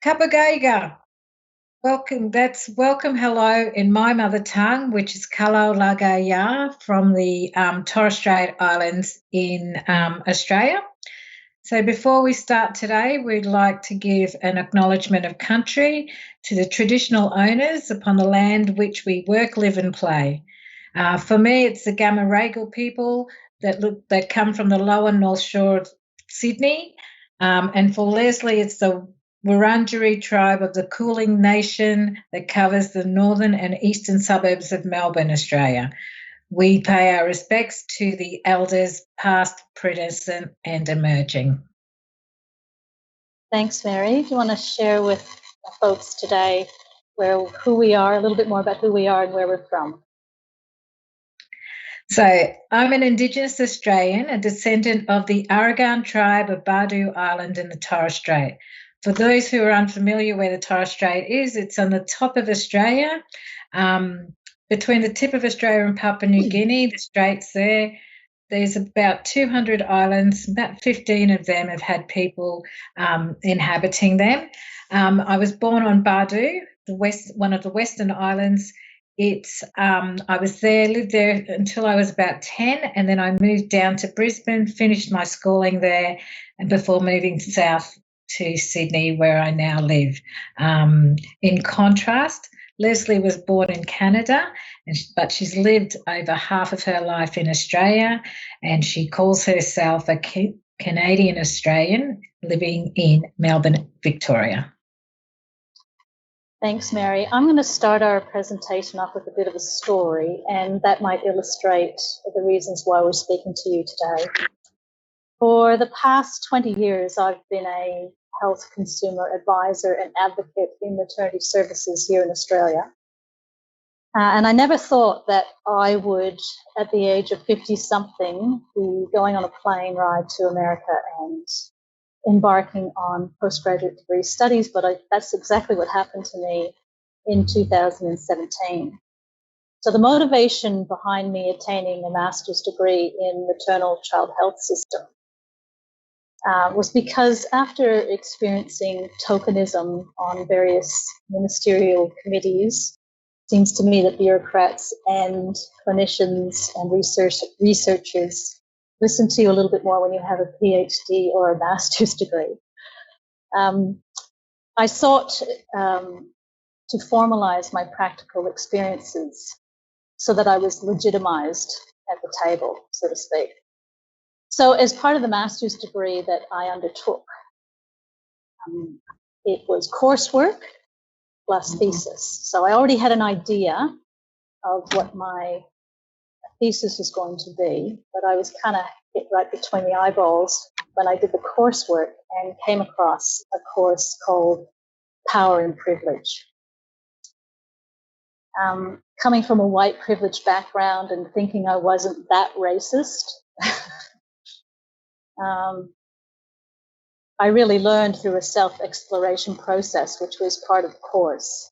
Kapagaiga. Welcome, hello in my mother tongue, which is Kalalagaya from the Torres Strait Islands in Australia. So before we start today, we'd like to give an acknowledgement of country to the traditional owners upon the land which we work, live and play. For me, it's the Gamaragal people that come from the lower North Shore of Sydney. And for Leslie, it's the Wurundjeri tribe of the Kulin Nation that covers the northern and eastern suburbs of Melbourne, Australia. We pay our respects to the elders past, present and emerging. Thanks, Mary. Do you want to share with folks today who we are, a little bit more about who we are and where we're from? So I'm an Indigenous Australian, a descendant of the Aragan tribe of Bardu Island in the Torres Strait. For those who are unfamiliar where the Torres Strait is, it's on the top of Australia, between the tip of Australia and Papua New Guinea, the straits there. There's about 200 islands, about 15 of them have had people inhabiting them. I was born on Bardu, one of the western islands. I was there, lived there until I was about 10, and then I moved down to Brisbane, finished my schooling there, and before moving south to Sydney, where I now live. In contrast, Leslie was born in Canada, but she's lived over half of her life in Australia, and she calls herself a Canadian Australian living in Melbourne, Victoria. Thanks, Mary. I'm going to start our presentation off with a bit of a story, and that might illustrate the reasons why we're speaking to you today. For the past 20 years, I've been a health consumer advisor and advocate in maternity services here in Australia. And I never thought that I would, at the age of 50-something, be going on a plane ride to America and embarking on postgraduate degree studies, but that's exactly what happened to me in 2017. So the motivation behind me attaining a master's degree in maternal child health system was because after experiencing tokenism on various ministerial committees, it seems to me that bureaucrats and clinicians and researchers listen to you a little bit more when you have a PhD or a master's degree. I sought to formalize my practical experiences so that I was legitimized at the table, so to speak. So as part of the master's degree that I undertook, it was coursework plus thesis. So I already had an idea of what my thesis was going to be, but I was kind of hit right between the eyeballs when I did the coursework and came across a course called Power and Privilege. Coming from a white privileged background and thinking I wasn't that racist, I really learned through a self-exploration process, which was part of the course,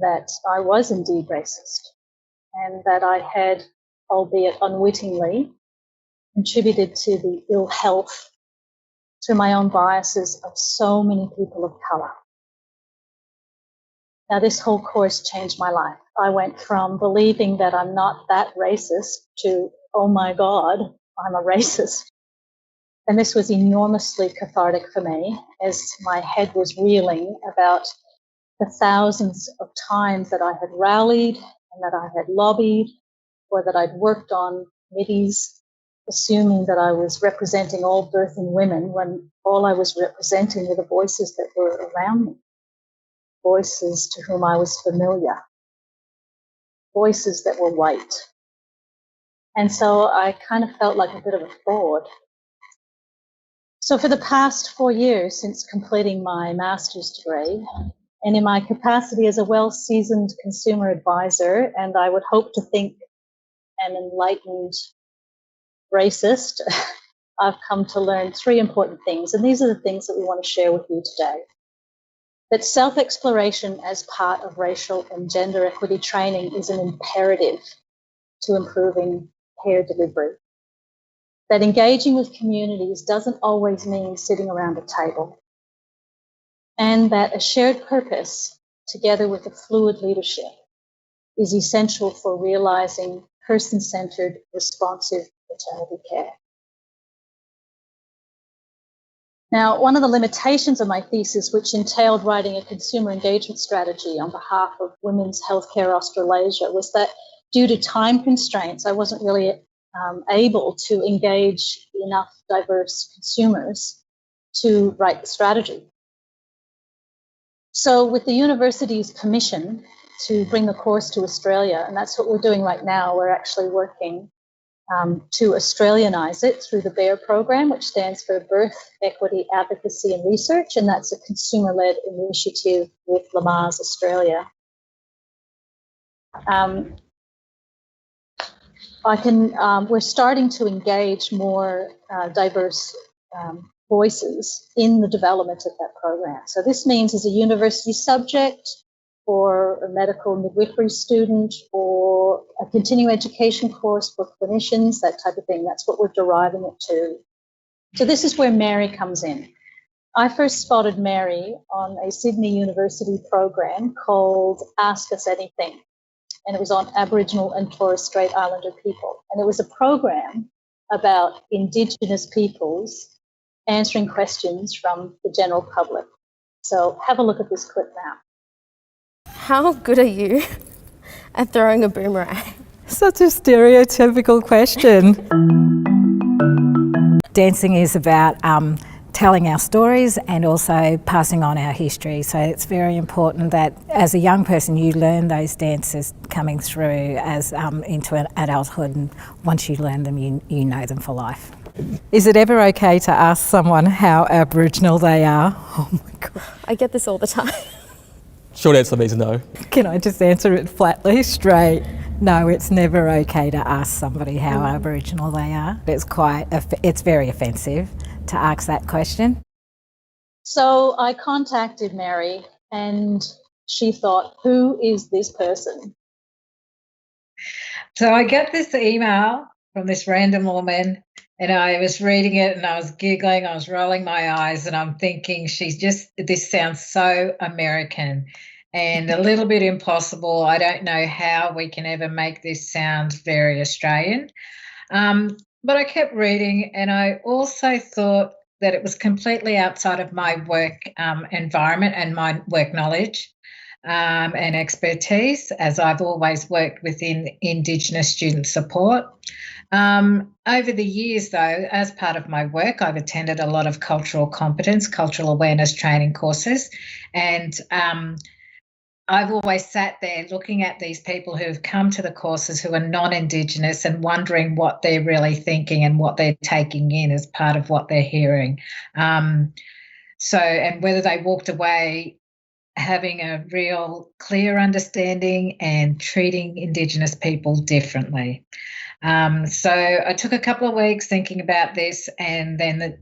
that I was indeed racist and that I had, albeit unwittingly, contributed to the ill health through my own biases of so many people of colour. Now, this whole course changed my life. I went from believing that I'm not that racist to, oh my God, I'm a racist. And this was enormously cathartic for me as my head was reeling about the thousands of times that I had rallied and that I had lobbied or that I'd worked on committees, assuming that I was representing all birthing women when all I was representing were the voices that were around me, voices to whom I was familiar, voices that were white. And so I kind of felt like a bit of a fraud. So for the past 4 years since completing my master's degree, and in my capacity as a well-seasoned consumer advisor, and I would hope to think an enlightened racist, I've come to learn 3 important things, and these are the things that we want to share with you today. That self-exploration as part of racial and gender equity training is an imperative to improving care delivery. That engaging with communities doesn't always mean sitting around a table. and that a shared purpose, together with a fluid leadership, is essential for realizing person-centered, responsive maternity care. Now, one of the limitations of my thesis, which entailed writing a consumer engagement strategy on behalf of Women's Healthcare Australasia, was that due to time constraints, I wasn't really able to engage enough diverse consumers to write the strategy. So with the university's permission to bring the course to Australia, and that's what we're doing right now, we're actually working to Australianize it through the BEAR program, which stands for Birth, Equity, Advocacy and Research, and that's a consumer-led initiative with Lamaze, Australia. We're starting to engage more diverse voices in the development of that program. So this means as a university subject, or a medical midwifery student, or a continuing education course for clinicians, that type of thing. That's what we're deriving it to. So this is where Mary comes in. I first spotted Mary on a Sydney University program called Ask Us Anything, and it was on Aboriginal and Torres Strait Islander people. And it was a program about Indigenous peoples answering questions from the general public. So have a look at this clip now. How good are you at throwing a boomerang? Such a stereotypical question. Dancing is about telling our stories and also passing on our history. So it's very important that as a young person you learn those dances coming through as into an adulthood, and once you learn them you know them for life. Is it ever okay to ask someone how Aboriginal they are? Oh my God. I get this all the time. Short answer is no. Can I just answer it flatly, straight? No, it's never okay to ask somebody how Aboriginal they are. It's very offensive to ask that question. So I contacted Mary and she thought, who is this person? So I get this email from this random woman, and I was reading it and I was giggling, I was rolling my eyes, and I'm thinking this sounds so American and a little bit impossible. I don't know how we can ever make this sound very Australian. But I kept reading, and I also thought that it was completely outside of my work environment and my work knowledge and expertise, as I've always worked within Indigenous student support. Over the years, though, as part of my work, I've attended a lot of cultural competence, cultural awareness training courses, and I've always sat there looking at these people who've come to the courses who are non-Indigenous and wondering what they're really thinking and what they're taking in as part of what they're hearing. And whether they walked away having a real clear understanding and treating Indigenous people differently. So I took a couple of weeks thinking about this, and then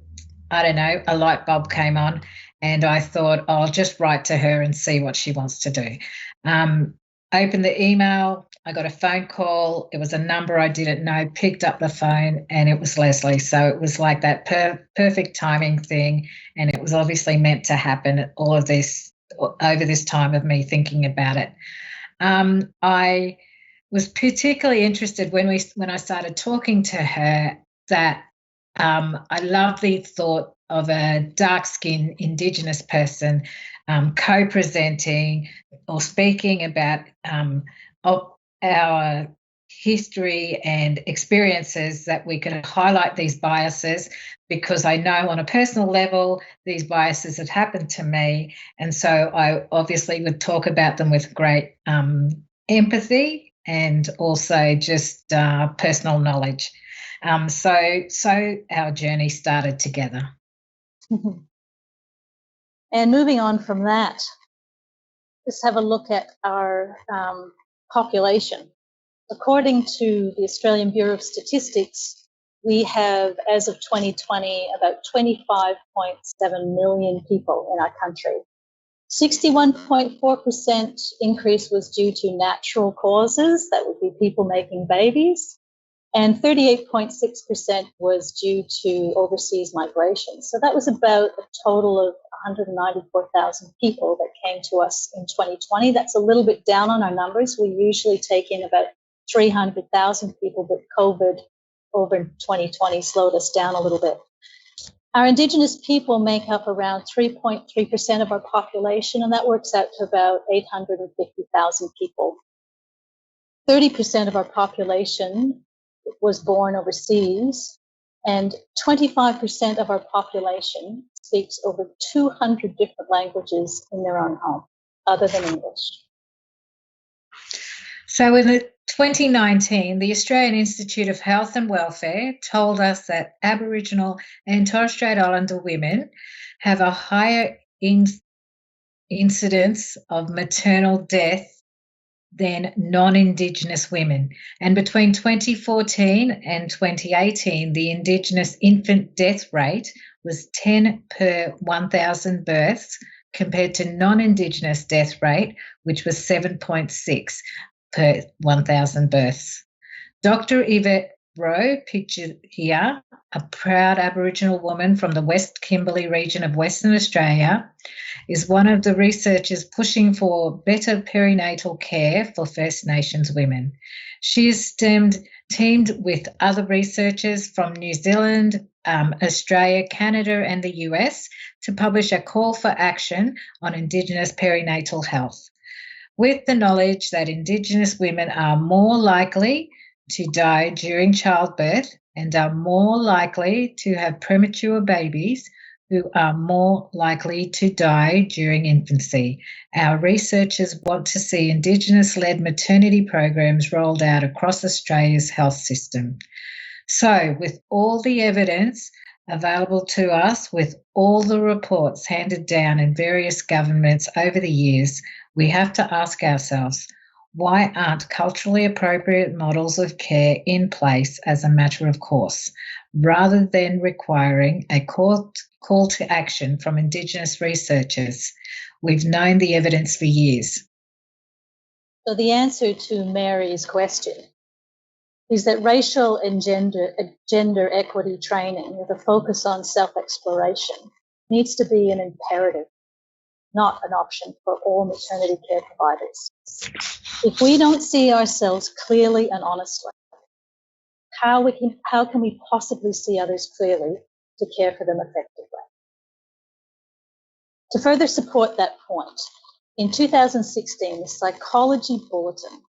a light bulb came on, and I thought I'll just write to her and see what she wants to do. Opened the email, I got a phone call. It was a number I didn't know, picked up the phone, and it was Leslie. So it was like that perfect timing thing, and it was obviously meant to happen, all of this, over this time of me thinking about it. I was particularly interested when I started talking to her that I love the thought of a dark-skinned Indigenous person co-presenting or speaking about our history and experiences, that we can highlight these biases, because I know on a personal level these biases have happened to me, and so I obviously would talk about them with great empathy and also just personal knowledge. So our journey started together. And moving on from that, let's have a look at our population. According to the Australian Bureau of Statistics, we have, as of 2020, about 25.7 million people in our country. 61.4% increase was due to natural causes, that would be people making babies. And 38.6% was due to overseas migration. So that was about a total of 194,000 people that came to us in 2020. That's a little bit down on our numbers. We usually take in about 300,000 people, but COVID over 2020 slowed us down a little bit. Our Indigenous people make up around 3.3% of our population, and that works out to about 850,000 people. 30% of our population was born overseas, and 25% of our population speaks over 200 different languages in their own home, other than English. So in 2019, the Australian Institute of Health and Welfare told us that Aboriginal and Torres Strait Islander women have a higher incidence of maternal death than non-Indigenous women. And between 2014 and 2018, the Indigenous infant death rate was 10 per 1,000 births, compared to non-Indigenous death rate, which was 7.6 per 1,000 births. Dr. Yvette Rowe, pictured here, a proud Aboriginal woman from the West Kimberley region of Western Australia, is one of the researchers pushing for better perinatal care for First Nations women. She has teamed with other researchers from New Zealand, Australia, Canada, and the US to publish a call for action on Indigenous perinatal health. With the knowledge that Indigenous women are more likely to die during childbirth and are more likely to have premature babies who are more likely to die during infancy, our researchers want to see Indigenous-led maternity programs rolled out across Australia's health system. So, with all the evidence available to us, with all the reports handed down in various governments over the years, we have to ask ourselves, why aren't culturally appropriate models of care in place as a matter of course, rather than requiring a call to action from Indigenous researchers? We've known the evidence for years. So the answer to Mary's question is that racial and gender equity training with a focus on self-exploration needs to be an imperative, not an option for all maternity care providers. If we don't see ourselves clearly and honestly, how can we possibly see others clearly to care for them effectively? To further support that point, in 2016, the Psychology Bulletin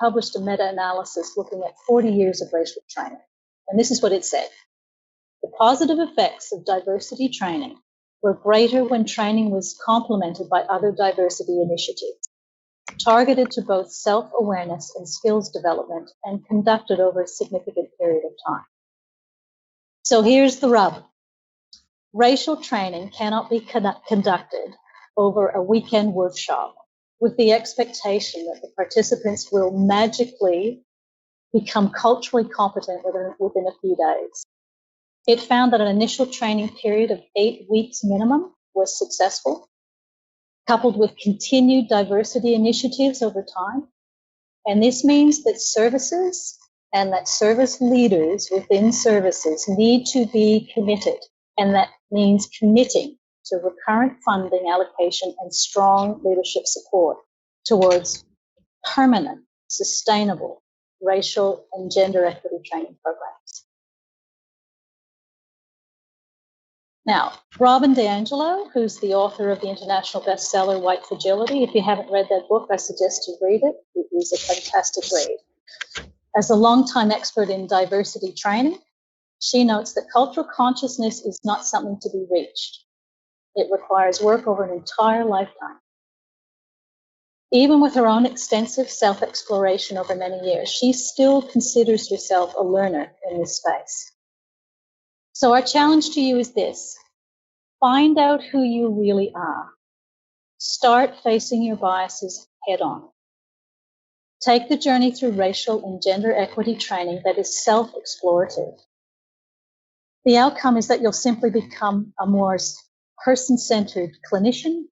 published a meta-analysis looking at 40 years of racial training. And this is what it said. The positive effects of diversity training were greater when training was complemented by other diversity initiatives, targeted to both self-awareness and skills development and conducted over a significant period of time. So here's the rub. Racial training cannot be conducted over a weekend workshop with the expectation that the participants will magically become culturally competent within a few days. It found that an initial training period of 8 weeks minimum was successful, coupled with continued diversity initiatives over time. And this means that services and that service leaders within services need to be committed. And that means committing to recurrent funding allocation and strong leadership support towards permanent, sustainable racial and gender equity training programs. Now, Robin DiAngelo, who's the author of the international bestseller White Fragility, if you haven't read that book, I suggest you read it. It is a fantastic read. As a longtime expert in diversity training, she notes that cultural consciousness is not something to be reached. It requires work over an entire lifetime. Even with her own extensive self-exploration over many years, she still considers herself a learner in this space. So our challenge to you is this: find out who you really are. Start facing your biases head on. Take the journey through racial and gender equity training that is self-explorative. The outcome is that you'll simply become a more person-centered clinician,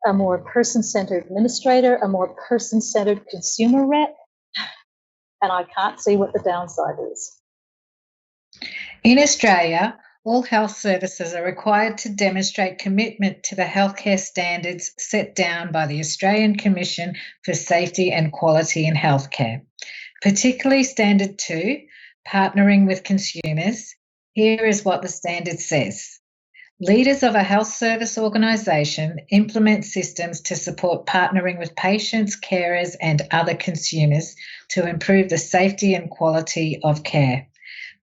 a more person-centered administrator, a more person-centered consumer rep, and I can't see what the downside is. In Australia, all health services are required to demonstrate commitment to the healthcare standards set down by the Australian Commission for Safety and Quality in Healthcare, particularly Standard 2, partnering with consumers. Here is what the standard says. Leaders of a health service organisation implement systems to support partnering with patients, carers and other consumers to improve the safety and quality of care.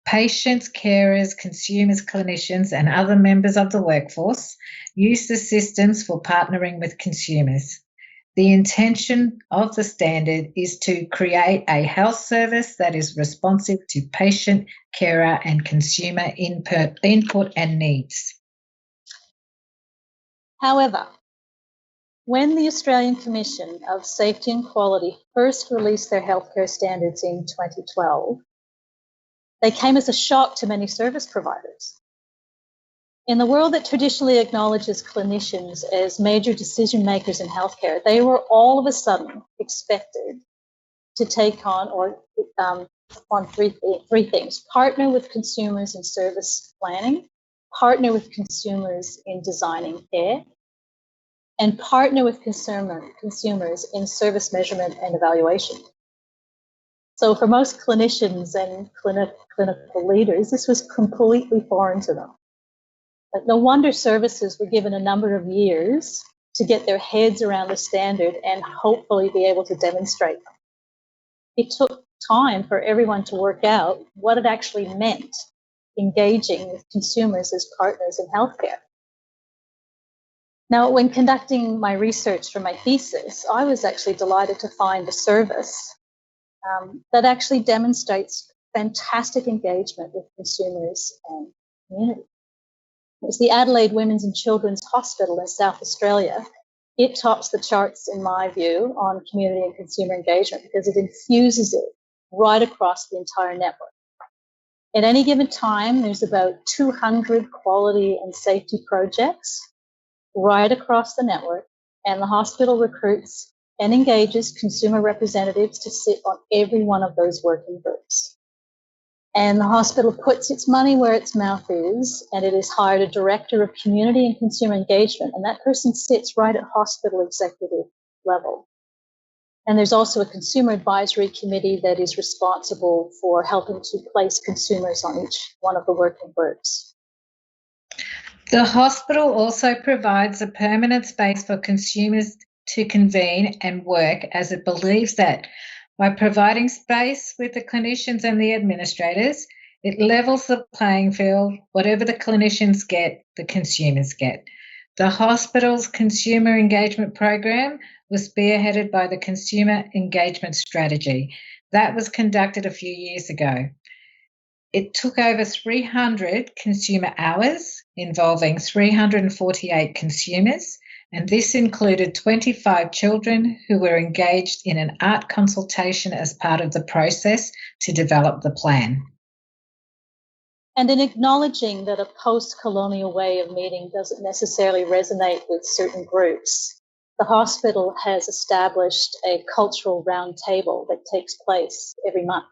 Patients, carers, consumers, clinicians and other members of the workforce use the systems for partnering with consumers. The intention of the standard is to create a health service that is responsive to patient, carer and consumer input and needs. However, when the Australian Commission of Safety and Quality first released their healthcare standards in 2012, they came as a shock to many service providers. In the world that traditionally acknowledges clinicians as major decision makers in healthcare, they were all of a sudden expected to take on three things: partner with consumers in service planning, partner with consumers in designing care, and partner with consumers in service measurement and evaluation. So for most clinicians and clinical leaders, this was completely foreign to them. But no wonder services were given a number of years to get their heads around the standard and hopefully be able to demonstrate them. It took time for everyone to work out what it actually meant engaging with consumers as partners in healthcare. Now, when conducting my research for my thesis, I was actually delighted to find a service that actually demonstrates fantastic engagement with consumers and community. It was the Adelaide Women's and Children's Hospital in South Australia. It tops the charts, in my view, on community and consumer engagement because it infuses it right across the entire network. At any given time, there's about 200 quality and safety projects right across the network, and the hospital recruits and engages consumer representatives to sit on every one of those working groups. And the hospital puts its money where its mouth is, and it has hired a director of community and consumer engagement, and that person sits right at hospital executive level. And there's also a consumer advisory committee that is responsible for helping to place consumers on each one of the working groups. The hospital also provides a permanent space for consumers to convene and work, as it believes that by providing space with the clinicians and the administrators, it levels the playing field. Whatever the clinicians get, the consumers get. The hospital's consumer engagement program was spearheaded by the Consumer Engagement Strategy. That was conducted a few years ago. It took over 300 consumer hours involving 348 consumers, and this included 25 children who were engaged in an art consultation as part of the process to develop the plan. And in acknowledging that a post-colonial way of meeting doesn't necessarily resonate with certain groups, the hospital has established a cultural roundtable that takes place every month.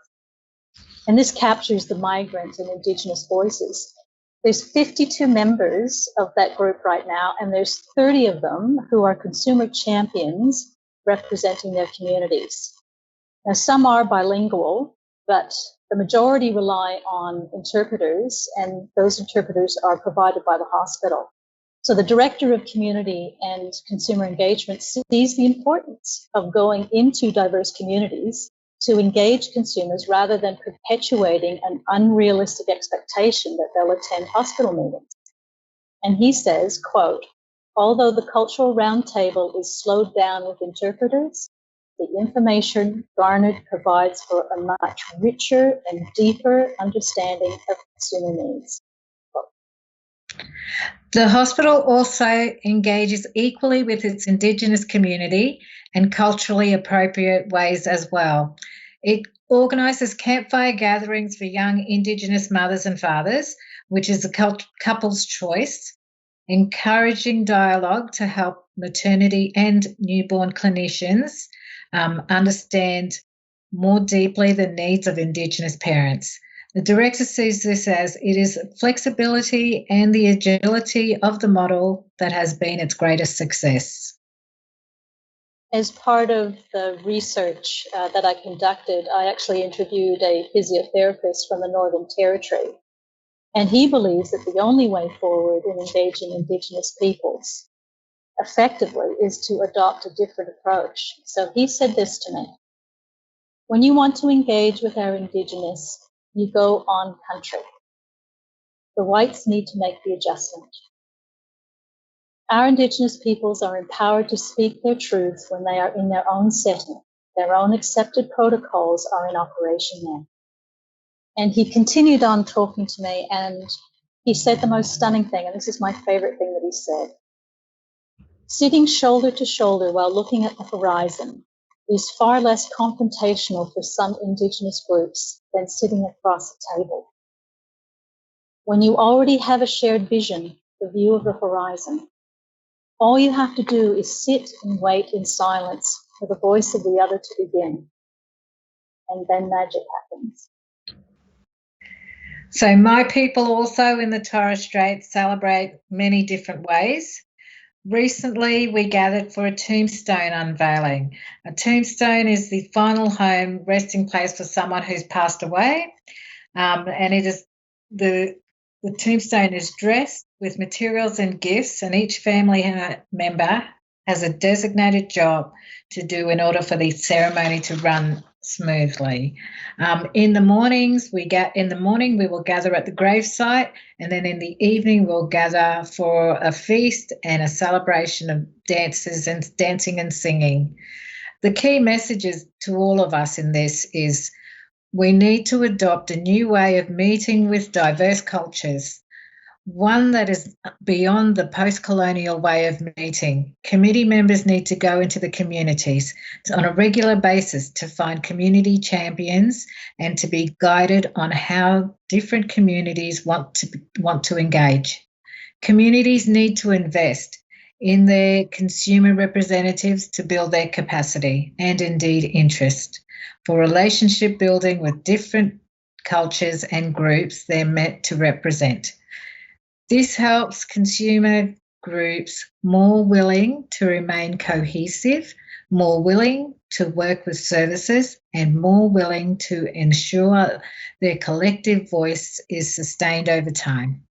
And this captures the migrant and Indigenous voices. There's 52 members of that group right now, and there's 30 of them who are consumer champions representing their communities. Now, some are bilingual, but the majority rely on interpreters, and those interpreters are provided by the hospital. So the Director of Community and Consumer Engagement sees the importance of going into diverse communities to engage consumers rather than perpetuating an unrealistic expectation that they'll attend hospital meetings. And he says, quote, "Although the cultural roundtable is slowed down with interpreters, the information garnered provides for a much richer and deeper understanding of consumer needs." The hospital also engages equally with its Indigenous community and culturally appropriate ways as well. It organises campfire gatherings for young Indigenous mothers and fathers, which is a couple's choice, encouraging dialogue to help maternity and newborn clinicians understand more deeply the needs of Indigenous parents. The director sees this as it is flexibility and the agility of the model that has been its greatest success. As part of the research that I conducted, I actually interviewed a physiotherapist from the Northern Territory, and he believes that the only way forward in engaging Indigenous peoples effectively is to adopt a different approach. So he said this to me: when you want to engage with our Indigenous, you go on country. The whites need to make the adjustment. Our Indigenous peoples are empowered to speak their truth when they are in their own setting. Their own accepted protocols are in operation then. And he continued on talking to me, and he said the most stunning thing, and this is my favorite thing that he said. Sitting shoulder to shoulder while looking at the horizon is far less confrontational for some Indigenous groups than sitting across a table. When you already have a shared vision, the view of the horizon, all you have to do is sit and wait in silence for the voice of the other to begin. And then magic happens. So my people also in the Torres Strait celebrate many different ways. Recently, we gathered for a tombstone unveiling. A tombstone is the final home resting place for someone who's passed away, and it is the tombstone is dressed with materials and gifts, and each family member has a designated job to do in order for the ceremony to run smoothly. In the morning we will gather at the gravesite, and then in the evening we'll gather for a feast and a celebration of dancing and singing. The key messages to all of us in this is we need to adopt a new way of meeting with diverse cultures, one that is beyond the post-colonial way of meeting. Committee members need to go into the communities on a regular basis to find community champions and to be guided on how different communities want to engage. Communities need to invest in their consumer representatives to build their capacity and indeed interest for relationship building with different cultures and groups they're meant to represent. This helps consumer groups more willing to remain cohesive, more willing to work with services, and more willing to ensure their collective voice is sustained over time.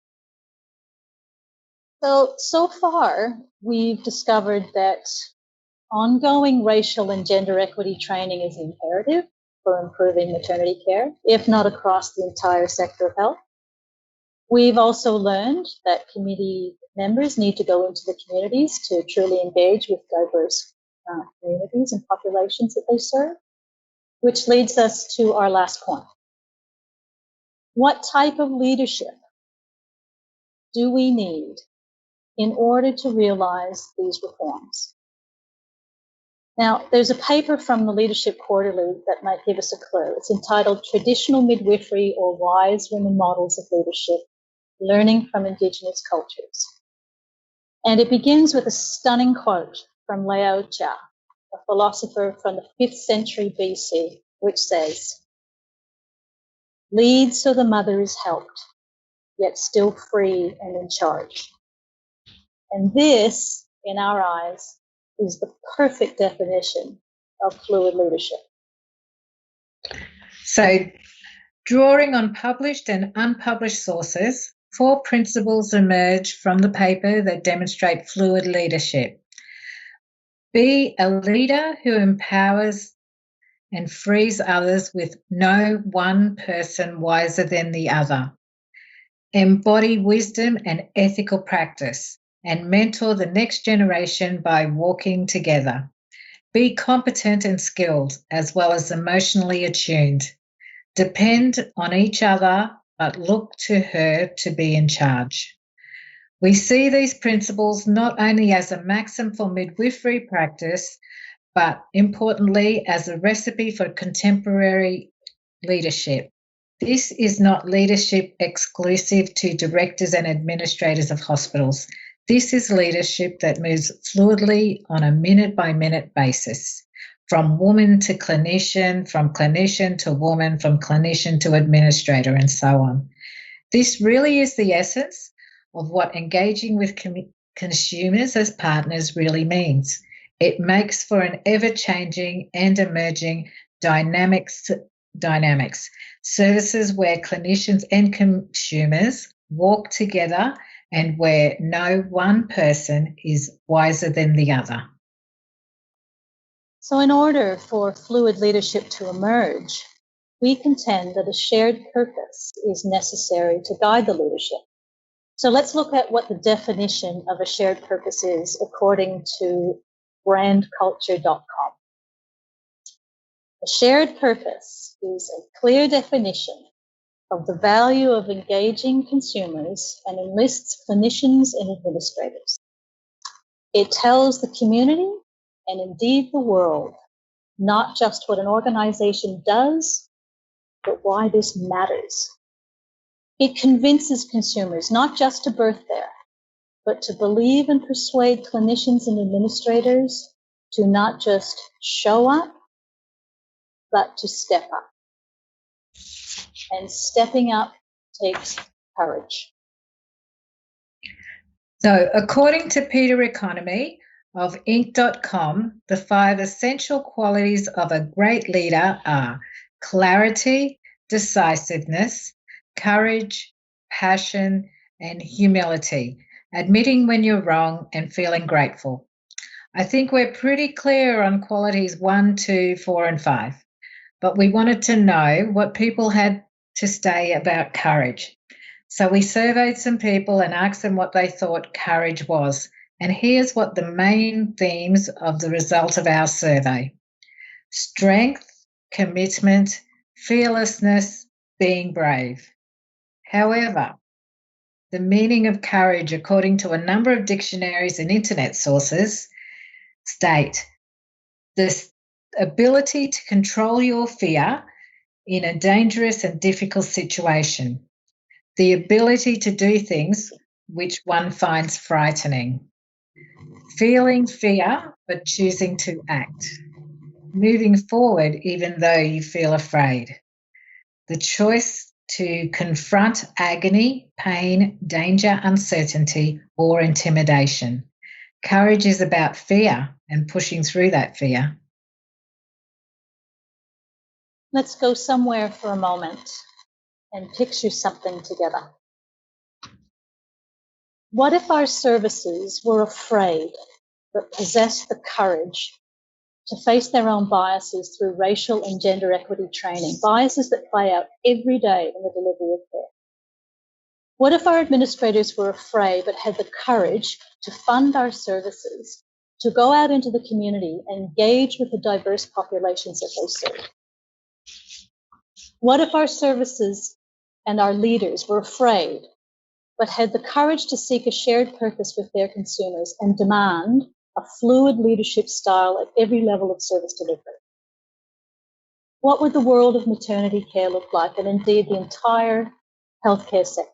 So far, we've discovered that ongoing racial and gender equity training is imperative for improving maternity care, if not across the entire sector of health. We've also learned that committee members need to go into the communities to truly engage with diverse communities and populations that they serve, which leads us to our last point. What type of leadership do we need in order to realize these reforms? Now, there's a paper from the Leadership Quarterly that might give us a clue. It's entitled Traditional Midwifery or Wise Women Models of Leadership, Learning from Indigenous Cultures. And it begins with a stunning quote from Lao Tzu, a philosopher from the 5th century BC, which says, "Lead so the mother is helped, yet still free and in charge." And this, in our eyes, is the perfect definition of fluid leadership. So, drawing on published and unpublished sources, 4 principles emerge from the paper that demonstrate fluid leadership. Be a leader who empowers and frees others with no one person wiser than the other. Embody wisdom and ethical practice and mentor the next generation by walking together. Be competent and skilled as well as emotionally attuned. Depend on each other, but look to her to be in charge. We see these principles not only as a maxim for midwifery practice, but importantly as a recipe for contemporary leadership. This is not leadership exclusive to directors and administrators of hospitals. This is leadership that moves fluidly on a minute-by-minute basis. from woman to clinician, from clinician to woman, from clinician to administrator, and so on. This really is the essence of what engaging with consumers as partners really means. It makes for an ever-changing and emerging dynamics, services where clinicians and consumers walk together and where no one person is wiser than the other. So in order for fluid leadership to emerge, we contend that a shared purpose is necessary to guide the leadership. So let's look at what the definition of a shared purpose is according to brandculture.com. A shared purpose is a clear definition of the value of engaging consumers and enlists clinicians and administrators. It tells the community and indeed the world not just what an organization does, but why this matters. It convinces consumers not just to birth there, but to believe and persuade clinicians and administrators to not just show up, but to step up. And stepping up takes courage. So, according to Peter Economy of Inc.com, the 5 essential qualities of a great leader are clarity, decisiveness, courage, passion, and humility, admitting when you're wrong and feeling grateful. I think we're pretty clear on qualities 1, 2, 4, and 5, but we wanted to know what people had to say about courage. So we surveyed some people and asked them what they thought courage was. And here's what the main themes of the result of our survey: strength, commitment, fearlessness, being brave. However, the meaning of courage, according to a number of dictionaries and internet sources, state the ability to control your fear in a dangerous and difficult situation, the ability to do things which one finds frightening, feeling fear but choosing to act, moving forward even though you feel afraid, the choice to confront agony, pain, danger, uncertainty, or intimidation. Courage is about fear and pushing through that fear. Let's go somewhere for a moment and picture something together. What if our services were afraid but possessed the courage to face their own biases through racial and gender equity training, biases that play out every day in the delivery of care? What if our administrators were afraid but had the courage to fund our services, to go out into the community and engage with the diverse populations that they serve? What if our services and our leaders were afraid but had the courage to seek a shared purpose with their consumers and demand a fluid leadership style at every level of service delivery? What would the world of maternity care look like, and indeed the entire healthcare sector?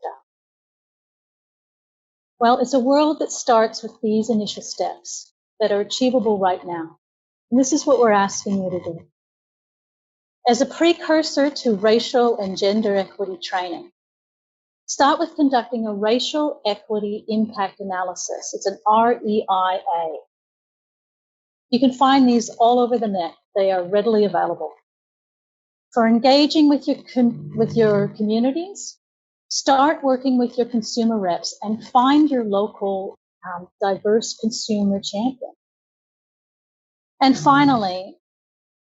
Well, it's a world that starts with these initial steps that are achievable right now. And this is what we're asking you to do. As a precursor to racial and gender equity training, start with conducting a racial equity impact analysis. It's an REIA. You can find these all over the net. They are readily available. For engaging with your communities, start working with your consumer reps and find your local diverse consumer champion. And finally,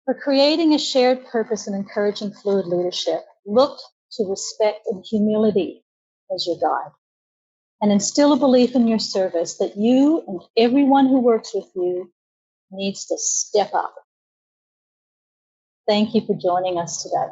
for creating a shared purpose and encouraging fluid leadership, look to respect and humility as your guide, and instill a belief in your service that you and everyone who works with you needs to step up. Thank you for joining us today.